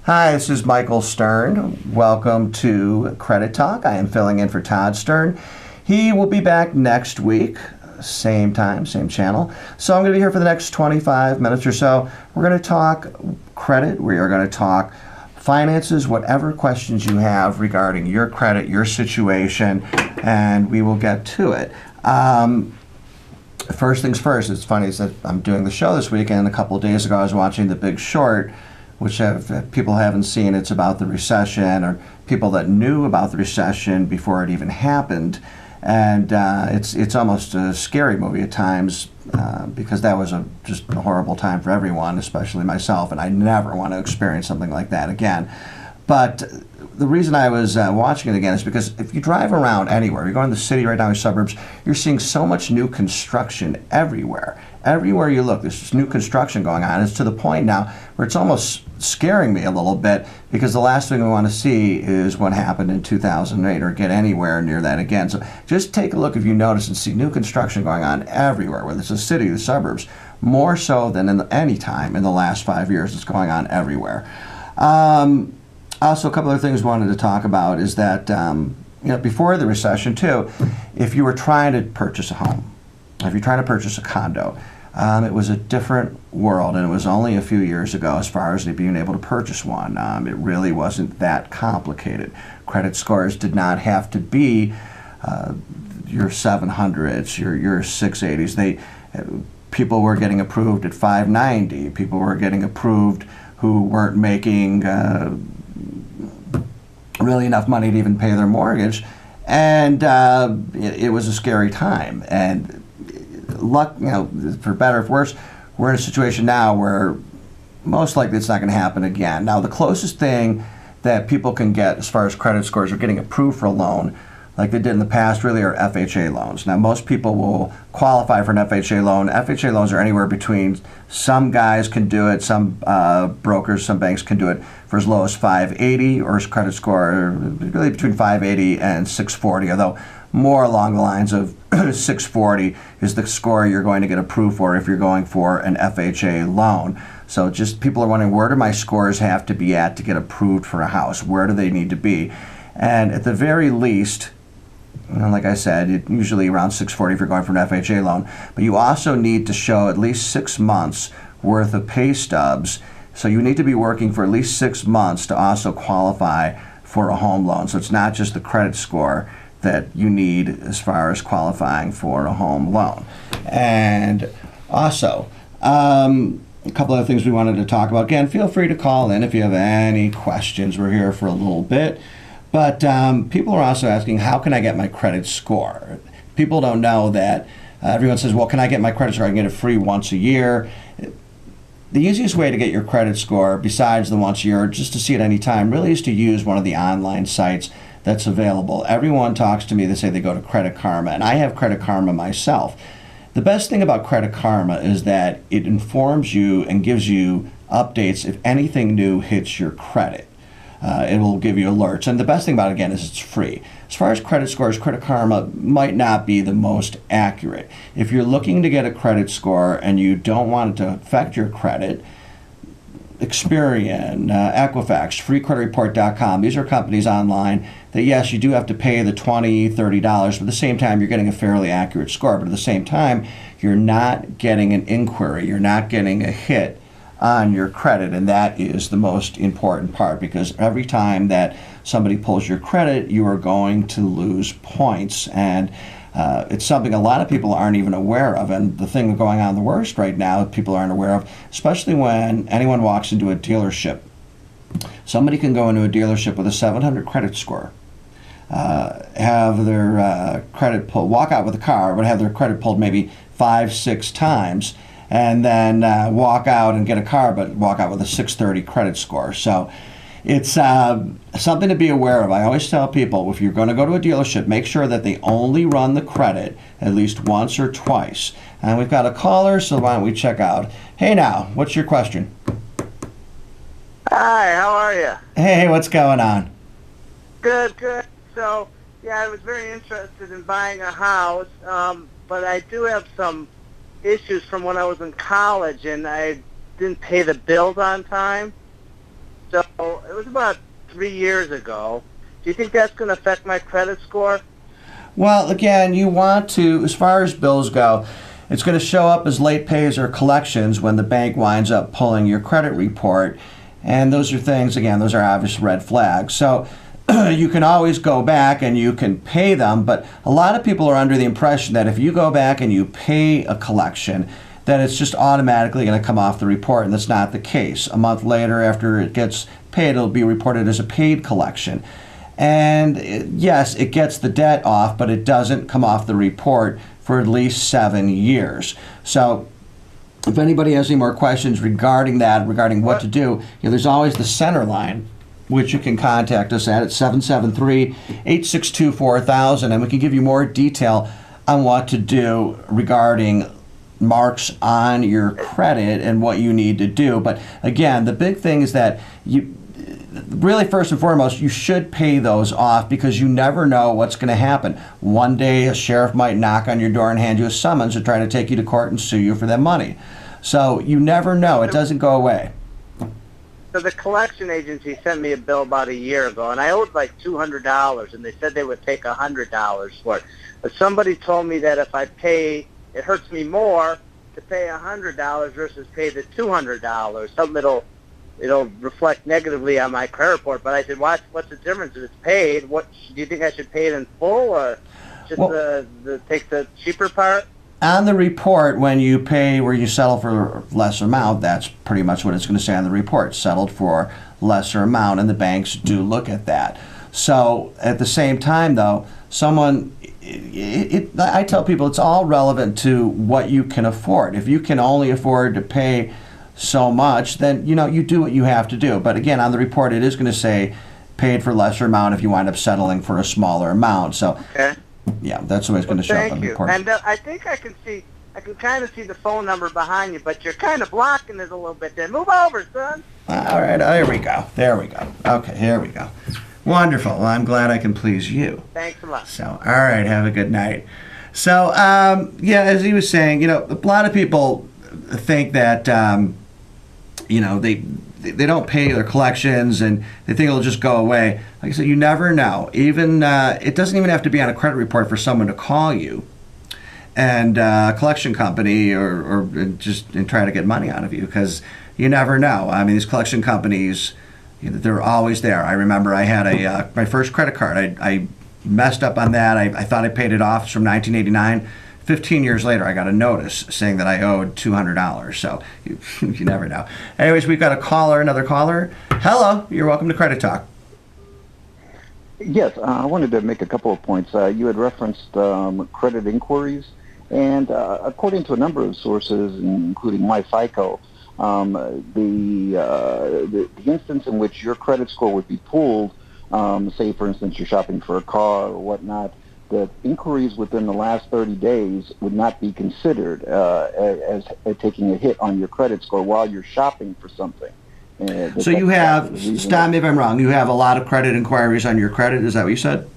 Hi, this is Michael Stern. Welcome to Credit Talk. I am filling in for Todd Stern. He will be back next week, same time, same channel. So I'm going to be here for the next 25 minutes or so. We're going to talk credit. We are going to talk finances, whatever questions you have regarding your credit, your situation, and we will get to it. First things first, it's funny is that I'm doing the show this weekend. A couple of days ago, I was watching The Big Short, which people haven't seen. It's about the recession, or people that knew about the recession before it even happened. And it's almost a scary movie at times because that was just a horrible time for everyone, especially myself, and I never want to experience something like that again. But the reason I was watching it again is because if you drive around anywhere, you're going to the city right now, your suburbs, you're seeing so much new construction everywhere. Everywhere you look, there's just new construction going on. It's to the point now where it's almost scaring me a little bit, because the last thing we want to see is what happened in 2008 or get anywhere near that again. So just take a look if you notice and see new construction going on everywhere, whether it's the city, the suburbs, more so than in any time in the last 5 years. It's going on everywhere. Also, a couple other things we wanted to talk about is that before the recession too, if you were trying to purchase a home, if you're trying to purchase a condo, it was a different world, and it was only a few years ago as far as being able to purchase one. It really wasn't that complicated. Credit scores did not have to be your 700s, your 680s. People were getting approved at 590. People were getting approved who weren't making really enough money to even pay their mortgage, and it was a scary time. And luck, for better or for worse, we're in a situation now where most likely it's not going to happen again. Now, the closest thing that people can get as far as credit scores or getting approved for a loan, like they did in the past, really are FHA loans. Now, most people will qualify for an FHA loan. FHA loans are anywhere between, some guys can do it, some brokers, some banks can do it for as low as 580, or his credit score really between 580 and 640, although more along the lines of 640 is the score you're going to get approved for if you're going for an FHA loan. So just people are wondering, where do my scores have to be at to get approved for a house? Where do they need to be? And at the very least, like I said, usually around 640 if you're going for an FHA loan, but you also need to show at least 6 months worth of pay stubs. So you need to be working for at least 6 months to also qualify for a home loan. So it's not just the credit score that you need as far as qualifying for a home loan. And also, a couple other things we wanted to talk about. Again, feel free to call in if you have any questions. We're here for a little bit. But people are also asking, how can I get my credit score? People don't know that everyone says, well, can I get my credit score? I can get it free once a year. The easiest way to get your credit score, besides the once a year, just to see it any time, really is to use one of the online sites that's available. Everyone talks to me, they say they go to Credit Karma, and I have Credit Karma myself. The best thing about Credit Karma is that it informs you and gives you updates if anything new hits your credit. It will give you alerts. And the best thing about it, again, is it's free. As far as credit scores, Credit Karma might not be the most accurate. If you're looking to get a credit score and you don't want it to affect your credit, Experian, Equifax, FreeCreditReport.com, these are companies online that, yes, you do have to pay the $20, $30, but at the same time, you're getting a fairly accurate score. But at the same time, you're not getting an inquiry. You're not getting a hit on your credit, and that is the most important part, because every time that somebody pulls your credit, you are going to lose points, and it's something a lot of people aren't even aware of. And the thing going on the worst right now that people aren't aware of, especially when anyone walks into a dealership, somebody can go into a dealership with a 700 credit score, have their credit pulled, walk out with a car, but have their credit pulled maybe 5-6 times, and then walk out and get a car, but walk out with a 630 credit score. So it's something to be aware of. I always tell people, if you're going to go to a dealership, make sure that they only run the credit at least once or twice. And we've got a caller, so why don't we check out. Hey now, what's your question? Hi, how are you? Hey, what's going on? Good, good. So, yeah, I was very interested in buying a house, but I do have some issues from when I was in college, and I didn't pay the bills on time. So it was about 3 years ago. Do you think that's going to affect my credit score? Well, again, you want to, as far as bills go, it's going to show up as late pays or collections when the bank winds up pulling your credit report. And those are things, again, those are obvious red flags. So you can always go back and you can pay them, but a lot of people are under the impression that if you go back and you pay a collection, that it's just automatically going to come off the report, and that's not the case. A month later, after it gets paid, it'll be reported as a paid collection. And yes, it gets the debt off, but it doesn't come off the report for at least 7 years. So if anybody has any more questions regarding that, regarding what to do, there's always the center line, which you can contact us at 773-862-4000, and we can give you more detail on what to do regarding marks on your credit and what you need to do. But again, the big thing is that you really, first and foremost, you should pay those off, because you never know what's going to happen. One day a sheriff might knock on your door and hand you a summons to try to take you to court and sue you for that money. So you never know. It doesn't go away. So the collection agency sent me a bill about a year ago, and I owed like $200, and they said they would take $100 for it. But somebody told me that if I pay, it hurts me more to pay $100 versus pay the $200. Something it'll reflect negatively on my credit report. But I said, what's the difference if it's paid? What do you think I should pay it in full, or just take the cheaper part? On the report, when you pay where you settle for lesser amount, that's pretty much what it's going to say on the report, settled for lesser amount, and the banks do look at that. So at the same time, though, I tell people it's all relevant to what you can afford. If you can only afford to pay so much, then you do what you have to do. But again, on the report, it is going to say paid for lesser amount if you wind up settling for a smaller amount. So. Okay. Yeah, that's the way it's going to show up on the report. And I think I can kind of see the phone number behind you, but you're kind of blocking it a little bit there. Move over, son. All right, there we go. There we go. Okay, here we go. Wonderful. Well, I'm glad I can please you. Thanks a lot. So, all right, have a good night. So, as he was saying, a lot of people think that, they don't pay their collections and they think it'll just go away. Like I said, you never know. Even it doesn't even have to be on a credit report for someone to call you and a collection company or just try to get money out of you, because you never know. I mean, these collection companies, they're always there. I remember I had my first credit card. I messed up on that. I thought I paid it off. It's from 1989. 15 years later, I got a notice saying that I owed $200. So you never know. Anyways, we've got another caller. Hello, you're welcome to Credit Talk. Yes, I wanted to make a couple of points. You had referenced credit inquiries, and according to a number of sources, including MyFICO, the instance in which your credit score would be pulled, say for instance you're shopping for a car or whatnot, that inquiries within the last 30 days would not be considered as taking a hit on your credit score while you're shopping for something. So you have, stop me if I'm wrong, you have a lot of credit inquiries on your credit, is that what you said?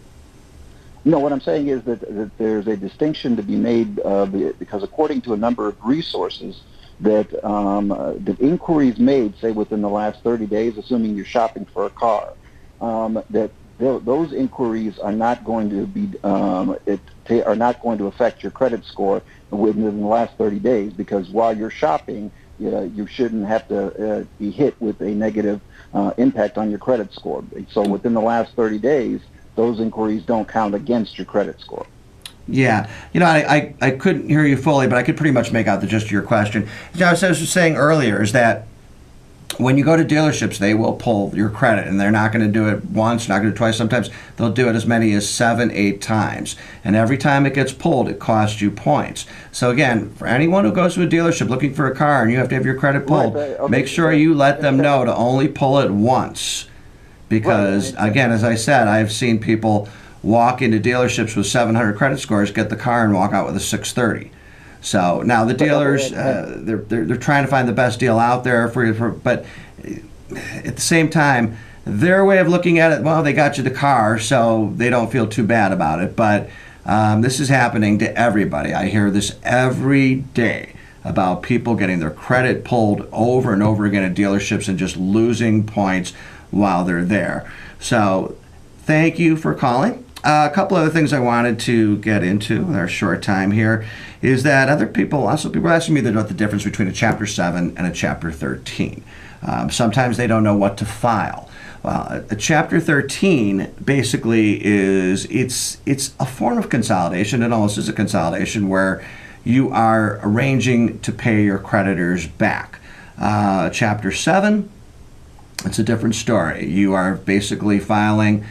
No, what I'm saying is that there's a distinction to be made because according to a number of resources, that the inquiries made, say within the last 30 days, assuming you're shopping for a car, that those inquiries are not going to be are not going to affect your credit score within the last 30 days, because while you're shopping, you shouldn't have to be hit with a negative impact on your credit score. So within the last 30 days, those inquiries don't count against your credit score. Yeah, I couldn't hear you fully, but I could pretty much make out the gist of your question. As I was just saying earlier, is that when you go to dealerships, they will pull your credit, and they're not going to do it once, not going to do it twice. Sometimes they'll do it as many as 7, 8 times. And every time it gets pulled, it costs you points. So again, for anyone who goes to a dealership looking for a car and you have to have your credit pulled, make sure you let them know to only pull it once. Because, again, as I said, I've seen people walk into dealerships with 700 credit scores, get the car, and walk out with a 630. So now the dealers, they're trying to find the best deal out there for you, but at the same time, their way of looking at it, well, they got you the car, so they don't feel too bad about it. But this is happening to everybody. I hear this every day about people getting their credit pulled over and over again at dealerships and just losing points while they're there. So thank you for calling. A couple other things I wanted to get into in our short time here is that people are asking me about the difference between a Chapter 7 and a Chapter 13. Sometimes they don't know what to file. Well, a Chapter 13 basically it's a form of consolidation. It almost is a consolidation where you are arranging to pay your creditors back. Chapter 7, it's a different story. You are basically filing,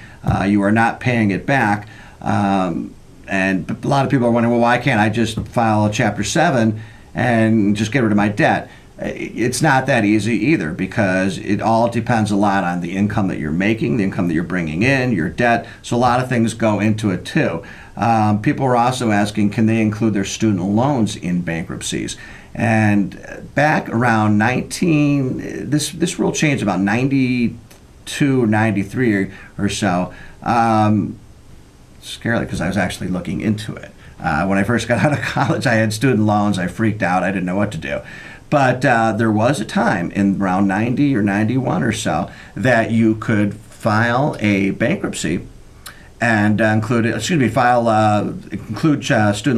you are not paying it back. And a lot of people are wondering, well, why can't I just file a Chapter 7 and just get rid of my debt? It's not that easy either, because it all depends a lot on the income that you're making, the income that you're bringing in, your debt. So a lot of things go into it too. People are also asking, can they include their student loans in bankruptcies? And back around this rule changed about 92, 93 or so. Scary, because I was actually looking into it. When I first got out of college, I had student loans. I freaked out. I didn't know what to do. But there was a time in around 90 or 91 or so that you could file a bankruptcy and include student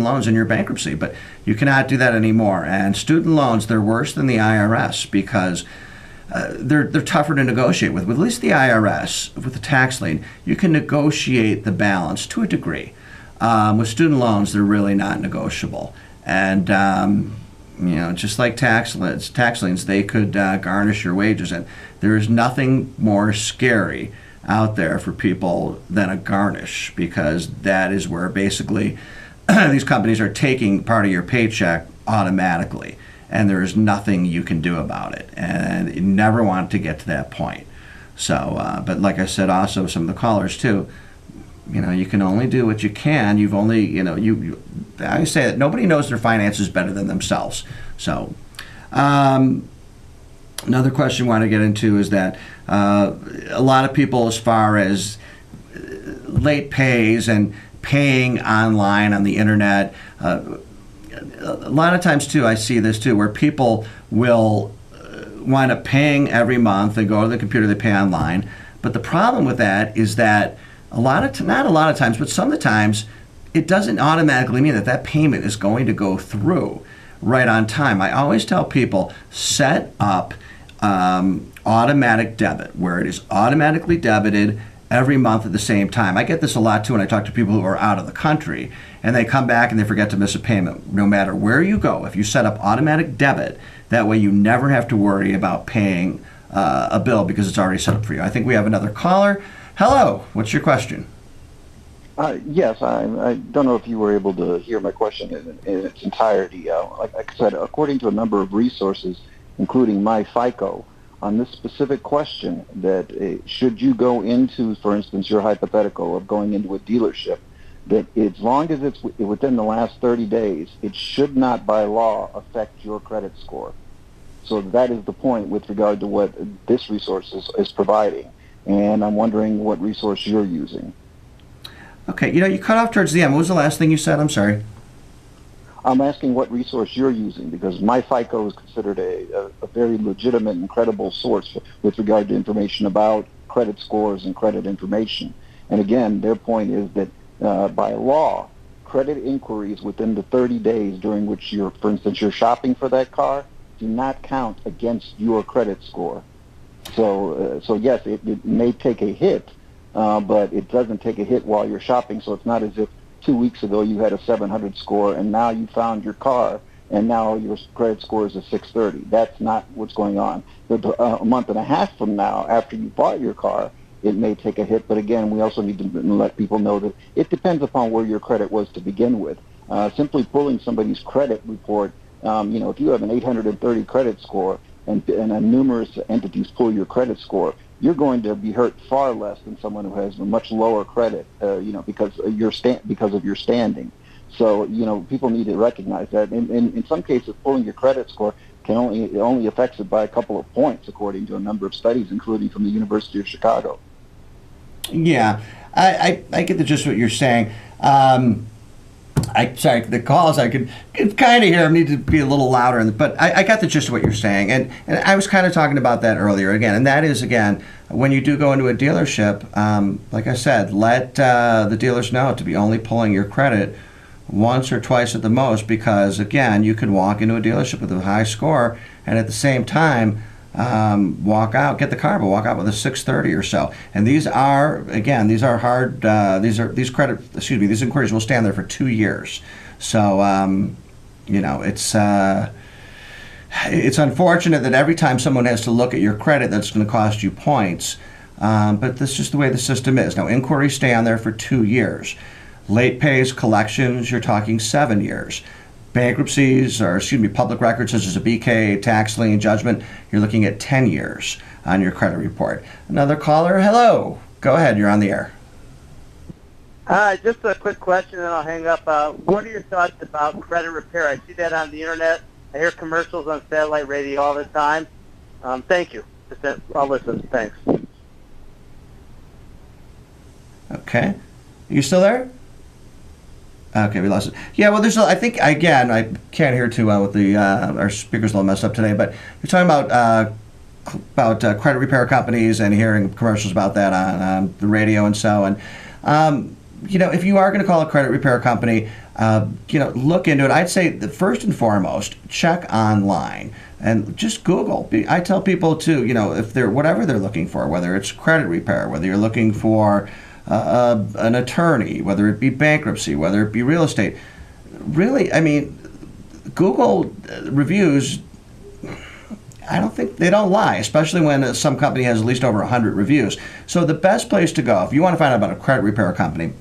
loans in your bankruptcy. But you cannot do that anymore. And student loans, they're worse than the IRS because they're tougher to negotiate with. With at least the IRS, with the tax lien, you can negotiate the balance to a degree. With student loans, they're really not negotiable. And just like tax liens, they could garnish your wages, and there is nothing more scary out there for people than a garnish, because that is where basically these companies are taking part of your paycheck automatically, and there is nothing you can do about it, and you never want to get to that point. So, but like I said, also some of the callers too, you can only do what you can. You've only, I say that nobody knows their finances better than themselves. So, another question I want to get into is that a lot of people, as far as late pays and paying online on the internet, a lot of times too, I see this too, where people will wind up paying every month. They go to the computer, they pay online. But the problem with that is that not a lot of times, but some of the times, it doesn't automatically mean that payment is going to go through right on time. I always tell people, set up automatic debit, where it is automatically debited every month at the same time. I get this a lot too when I talk to people who are out of the country, and they come back and they forget to miss a payment. No matter where you go, if you set up automatic debit, that way you never have to worry about paying a bill because it's already set up for you. I think we have another caller. Hello, what's your question? Yes, I don't know if you were able to hear my question in its entirety. Like I said, according to a number of resources, including MyFICO, on this specific question, that should you go into, for instance, your hypothetical of going into a dealership, that as long as it's within the last 30 days, it should not by law affect your credit score. So that is the point with regard to what this resource is providing. And I'm wondering what resource you're using. Okay, you cut off towards the end. What was the last thing you said? I'm sorry. I'm asking what resource you're using, because MyFICO is considered a very legitimate and credible source with regard to information about credit scores and credit information. And again, their point is that by law, credit inquiries within the 30 days during which for instance, you're shopping for that car, do not count against your credit score. So yes, it may take a hit, but it doesn't take a hit while you're shopping. So it's not as if 2 weeks ago you had a 700 score and now you found your car and now your credit score is a 630. That's not what's going on. A month and a half from now, after you bought your car, it may take a hit. But again, we also need to let people know that it depends upon where your credit was to begin with. Simply pulling somebody's credit report, if you have an 830 credit score, and numerous entities pull your credit score, you're going to be hurt far less than someone who has a much lower credit, because of your standing. So, people need to recognize that. In some cases, pulling your credit score only affects it by a couple of points, according to a number of studies, including from the University of Chicago. Yeah, I get the gist of what you're saying. Sorry, the calls I could kind of hear them, need to be a little louder, but I got the gist of what you're saying, and I was kind of talking about that earlier again, and that is, again, when you do go into a dealership, like I said, let the dealers know to be only pulling your credit once or twice at the most, because again, you could walk into a dealership with a high score and at the same time walk out, get the car, but walk out with a 630 or so. And these are, again, these are hard. These inquiries will stand there for 2 years. So it's unfortunate that every time someone has to look at your credit, that's going to cost you points. But that's just the way the system is. Now, inquiries stay on there for 2 years. Late pays, collections, you're talking 7 years. Bankruptcies, or public records such as a BK, tax lien, judgment, you're looking at 10 years on your credit report. Another caller, hello. Go ahead, you're on the air. Hi, just a quick question and I'll hang up. What are your thoughts about credit repair? I see that on the internet. I hear commercials on satellite radio all the time. Thank you. I'll listen. Thanks. Okay. You still there? Okay, we lost it. Yeah, well, I think, again, I can't hear too well with our speakers a little messed up today, but you're talking about credit repair companies and hearing commercials about that on the radio and so. And, if you are going to call a credit repair company, look into it. I'd say that first and foremost, check online and just Google. I tell people too, if they're whatever they're looking for, whether it's credit repair, whether you're looking for an attorney, whether it be bankruptcy, whether it be real estate. Really, I mean, Google reviews, I don't think they don't lie, especially when some company has at least over 100 reviews. So the best place to go, if you want to find out about a credit repair company,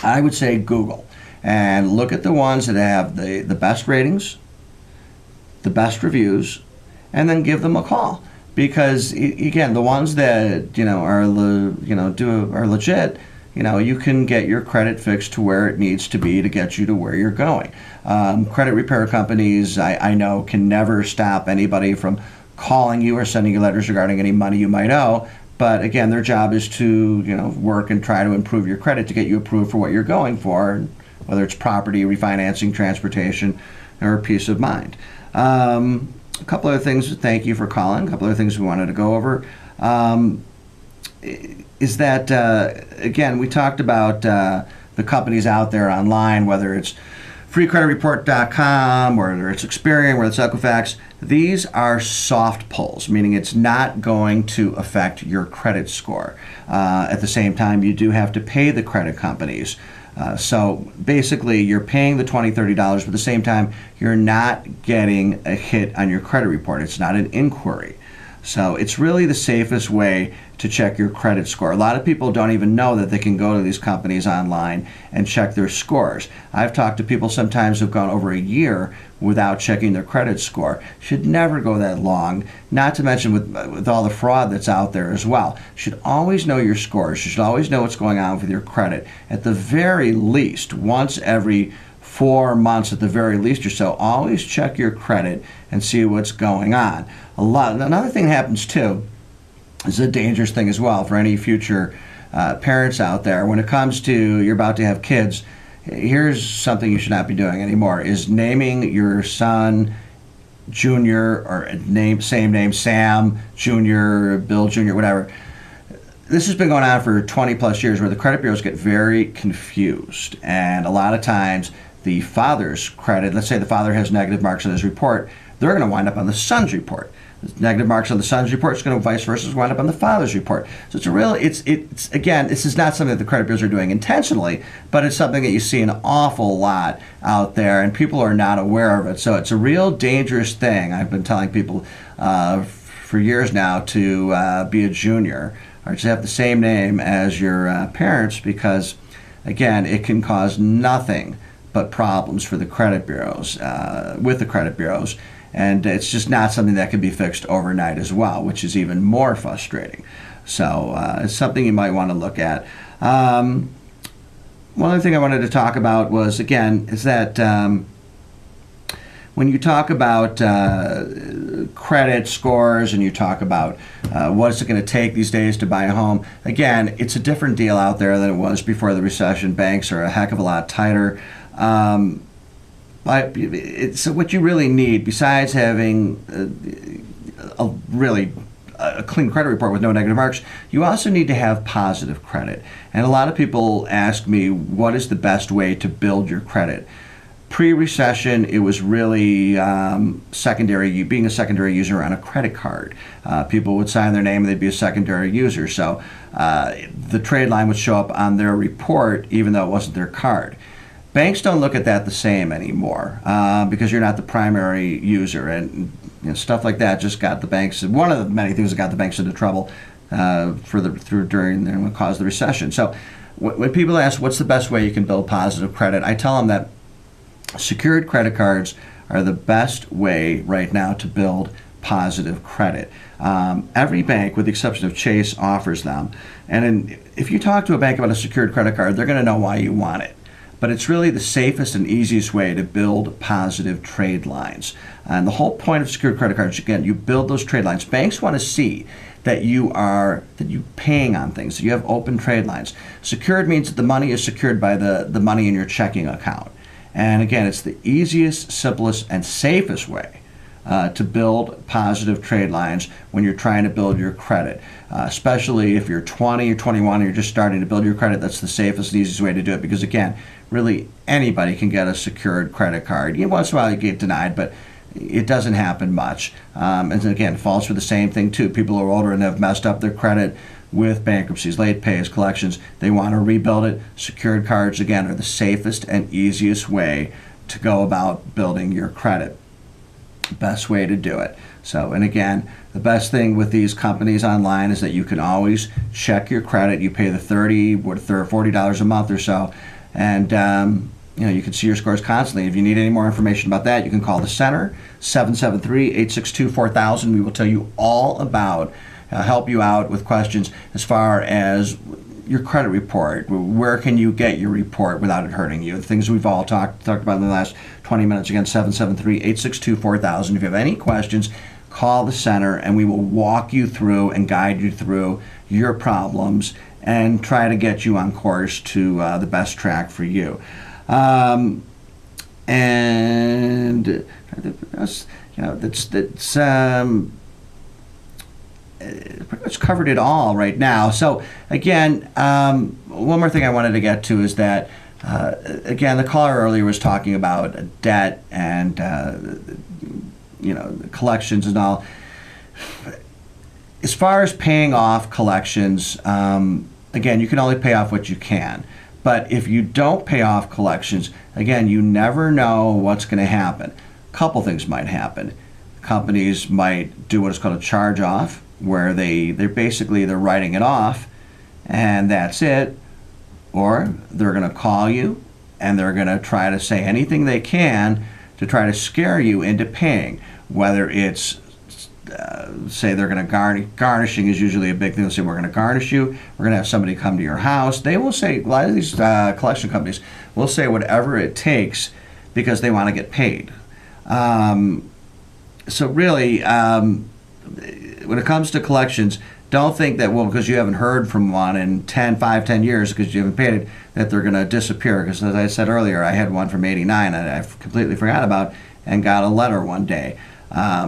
I would say Google and look at the ones that have the best ratings, the best reviews, and then give them a call. Because again, the ones that are legit, you can get your credit fixed to where it needs to be to get you to where you're going. Credit repair companies, I know, can never stop anybody from calling you or sending you letters regarding any money you might owe. But again, their job is to work and try to improve your credit to get you approved for what you're going for, whether it's property, refinancing, transportation, or peace of mind. A couple other things, thank you for calling. A couple other things we wanted to go over is that, again, we talked about the companies out there online, whether it's freecreditreport.com, whether it's Experian, whether it's Equifax. These are soft pulls, meaning it's not going to affect your credit score. At the same time, you do have to pay the credit companies. So basically, you're paying the $20, $30, but at the same time, you're not getting a hit on your credit report. It's not an inquiry. So it's really the safest way to check your credit score. A lot of people don't even know that they can go to these companies online and check their scores. I've talked to people sometimes who've gone over a year without checking their credit score. Should never go that long, not to mention with all the fraud that's out there as well. You should always know your scores. You should always know what's going on with your credit. At the very least, once every 4 months at the very least or so, always check your credit and see what's going on. Another thing that happens too is a dangerous thing as well for any future parents out there. When it comes to you're about to have kids, here's something you should not be doing anymore, is naming your son Junior, or same name, Sam, Junior, Bill Junior, whatever. This has been going on for 20 plus years where the credit bureaus get very confused. And a lot of times the father's credit, let's say the father has negative marks on his report, they're going to wind up on the son's report. Negative marks on the son's report is going to vice versa wind up on the father's report. So it's again, this is not something that the credit bureaus are doing intentionally, but it's something that you see an awful lot out there, and people are not aware of it. So it's a real dangerous thing. I've been telling people for years now to be a junior or to have the same name as your parents, because again, it can cause nothing but problems for the credit bureaus, with the credit bureaus. And it's just not something that can be fixed overnight as well, which is even more frustrating. So it's something you might want to look at. One other thing I wanted to talk about was, again, is that when you talk about credit scores and you talk about what's it going to take these days to buy a home, again, it's a different deal out there than it was before the recession. Banks are a heck of a lot tighter. So what you really need, besides having a clean credit report with no negative marks, you also need to have positive credit. And a lot of people ask me, what is the best way to build your credit? Pre-recession, it was really being a secondary user on a credit card. People would sign their name and they'd be a secondary user. So the trade line would show up on their report even though it wasn't their card. Banks don't look at that the same anymore because you're not the primary user, and stuff like that just got the banks. One of the many things that got the banks into trouble during what caused the recession. So when people ask what's the best way you can build positive credit, I tell them that secured credit cards are the best way right now to build positive credit. Every bank, with the exception of Chase, offers them, and if you talk to a bank about a secured credit card, they're going to know why you want it. But it's really the safest and easiest way to build positive trade lines. And the whole point of secured credit cards, again, you build those trade lines. Banks want to see that you're paying on things, that you have open trade lines. Secured means that the money is secured by the money in your checking account. And again, it's the easiest, simplest, and safest way to build positive trade lines when you're trying to build your credit. Especially if you're 20 or 21 and you're just starting to build your credit, that's the safest and easiest way to do it, because again, really anybody can get a secured credit card. Once in a while you get denied, but it doesn't happen much. And again, it falls for the same thing too. People who are older and have messed up their credit with bankruptcies, late pays, collections, they want to rebuild it. Secured cards, again, are the safest and easiest way to go about building your credit. Best way to do it. So, and again, the best thing with these companies online is that you can always check your credit. You pay the $40 a month or so, and you can see your scores constantly. If you need any more information about that, you can call the center, 773-862-4000. We will tell you all about, help you out with questions as far as your credit report. Where can you get your report without it hurting you? The things we've all talked about in the last 20 minutes. Again, 773-862-4000. If you have any questions, call the center and we will walk you through and guide you through your problems and try to get you on course to the best track for you. Pretty much covered it all right now. So again, one more thing I wanted to get to is that again, the caller earlier was talking about debt and collections and all. As far as paying off collections, again, you can only pay off what you can. But if you don't pay off collections, again, you never know what's going to happen. A couple things might happen. Companies might do what is called a charge-off, where they're writing it off, and that's it. Or they're going to call you, and they're going to try to say anything they can to try to scare you into paying. Whether it's say they're going to garnishing is usually a big thing. They'll say, we're going to garnish you. We're going to have somebody come to your house. They will say, a lot of these collection companies will say whatever it takes because they want to get paid. So really, when it comes to collections, don't think that, because you haven't heard from one in 10 years because you haven't paid it, that they're going to disappear. Because as I said earlier, I had one from '89 and I completely forgot about and got a letter one day.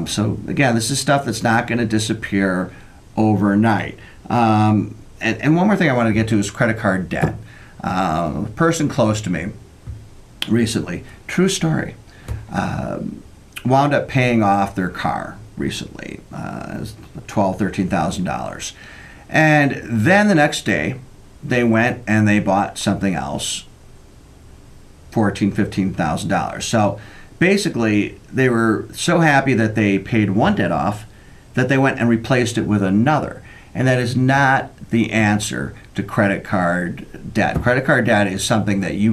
So again, this is stuff that's not going to disappear overnight. And one more thing I want to get to is credit card debt. A person close to me recently, true story, wound up paying off their car recently, $12,000, $13,000. And then the next day, they went and they bought something else, $14,000, $15,000. So basically, they were so happy that they paid one debt off that they went and replaced it with another. And that is not the answer to credit card debt. Credit card debt is something that you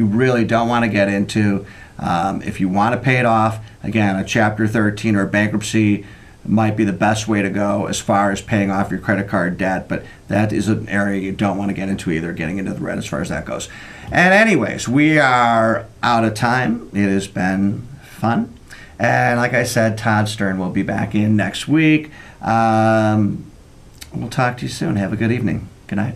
really don't want to get into. If you want to pay it off, again, a Chapter 13 or bankruptcy might be the best way to go as far as paying off your credit card debt, but that is an area you don't want to get into either, getting into the red as far as that goes. And anyways, we are out of time. It has been fun. And like I said, Todd Stern will be back in next week. We'll talk to you soon. Have a good evening. Good night.